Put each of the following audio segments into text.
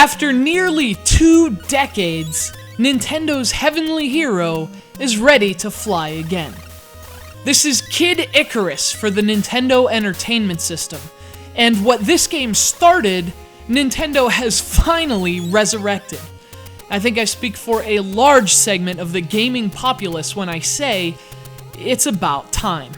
After nearly 2 decades, Nintendo's heavenly hero is ready to fly again. This is KID Icarus for the Nintendo Entertainment System, and what this game started, Nintendo has finally resurrected. I think I speak for a large segment of the gaming populace when I say, it's about time.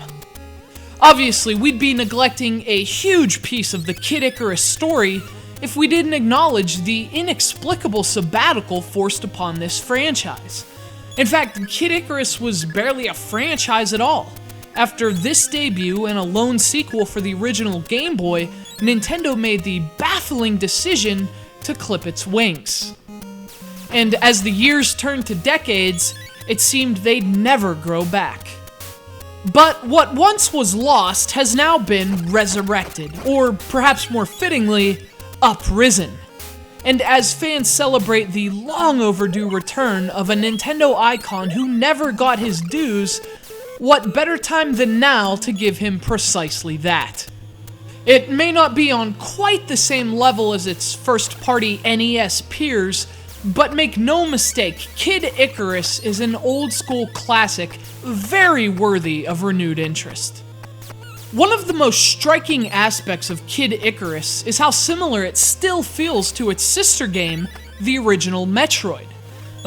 Obviously, we'd be neglecting a huge piece of the KID Icarus story if we didn't acknowledge the inexplicable sabbatical forced upon this franchise. In fact, KID Icarus was barely a franchise at all. After this debut and a lone sequel for the original Game Boy, Nintendo made the baffling decision to clip its wings. And as the years turned to decades, it seemed they'd never grow back. But what once was lost has now been resurrected, or perhaps more fittingly, uprisen. And as fans celebrate the long overdue return of a Nintendo icon who never got his dues, what better time than now to give him precisely that? It may not be on quite the same level as its first-party NES peers, but make no mistake, KID Icarus is an old-school classic very worthy of renewed interest. One of the most striking aspects of KID Icarus is how similar it still feels to its sister game, the original Metroid.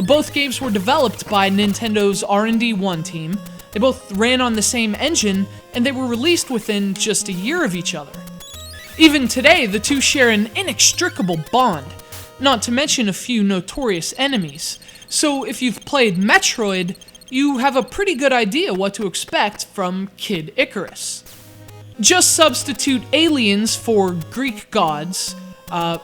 Both games were developed by Nintendo's R&D 1 team, they both ran on the same engine, and they were released within just a year of each other. Even today, the two share an inextricable bond, not to mention a few notorious enemies, so if you've played Metroid, you have a pretty good idea what to expect from KID Icarus. Just substitute aliens for Greek gods,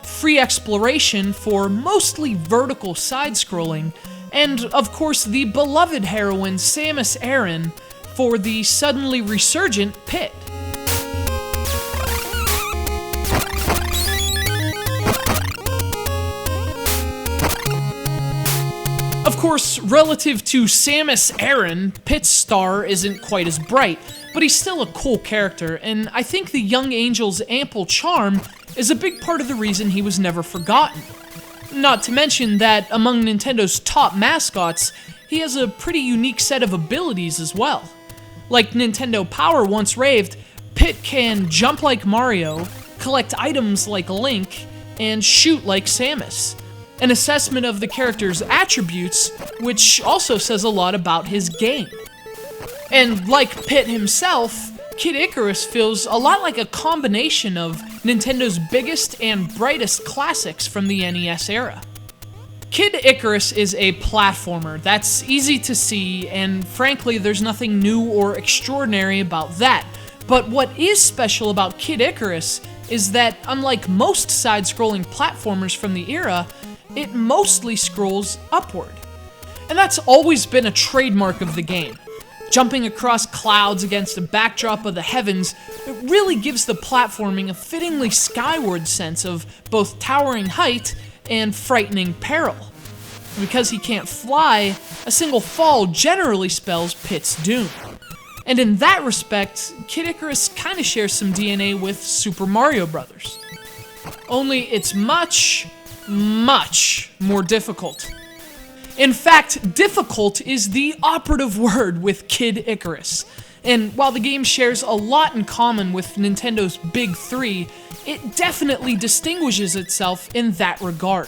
free exploration for mostly vertical side-scrolling, and of course the beloved heroine Samus Aran for the suddenly resurgent Pit. Of course, relative to Samus Aran, Pit's star isn't quite as bright, but he's still a cool character, and I think the young angel's ample charm is a big part of the reason he was never forgotten. Not to mention that among Nintendo's top mascots, he has a pretty unique set of abilities as well. Like Nintendo Power once raved, Pit can jump like Mario, collect items like Link, and shoot like Samus. An assessment of the character's attributes, which also says a lot about his game. And like Pit himself, KID Icarus feels a lot like a combination of Nintendo's biggest and brightest classics from the NES era. KID Icarus is a platformer that's easy to see, and frankly there's nothing new or extraordinary about that. But what is special about KID Icarus is that, unlike most side-scrolling platformers from the era, it mostly scrolls upward. And that's always been a trademark of the game. Jumping across clouds against a backdrop of the heavens, it really gives the platforming a fittingly skyward sense of both towering height and frightening peril. Because he can't fly, a single fall generally spells Pit's doom. And in that respect, KID Icarus kinda shares some DNA with Super Mario Bros. Only it's much more difficult. In fact, difficult is the operative word with KID Icarus. And while the game shares a lot in common with Nintendo's Big Three, it definitely distinguishes itself in that regard.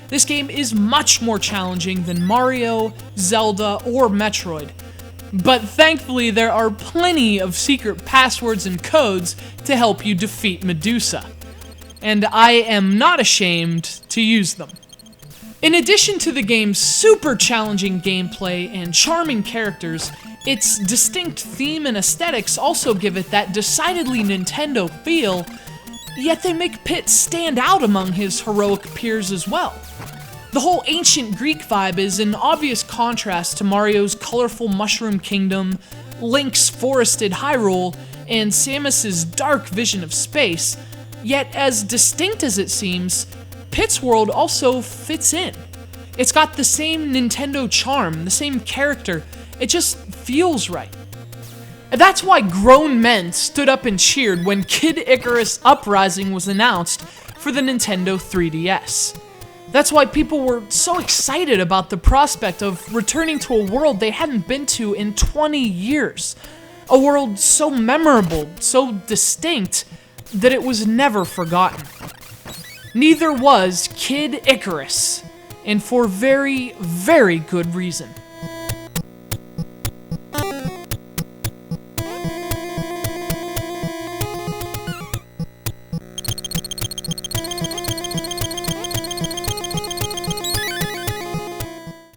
This game is much more challenging than Mario, Zelda, or Metroid. But thankfully, there are plenty of secret passwords and codes to help you defeat Medusa. And I am not ashamed to use them. In addition to the game's super challenging gameplay and charming characters, its distinct theme and aesthetics also give it that decidedly Nintendo feel, yet they make Pit stand out among his heroic peers as well. The whole ancient Greek vibe is an obvious contrast to Mario's colorful Mushroom Kingdom, Link's forested Hyrule, and Samus's dark vision of space, yet as distinct as it seems, Pit's world also fits in. It's got the same Nintendo charm, the same character, it just feels right. And that's why grown men stood up and cheered when KID Icarus Uprising was announced for the Nintendo 3DS. That's why people were so excited about the prospect of returning to a world they hadn't been to in 20 years. A world so memorable, so distinct, that it was never forgotten. Neither was KID Icarus, and for very, very good reason.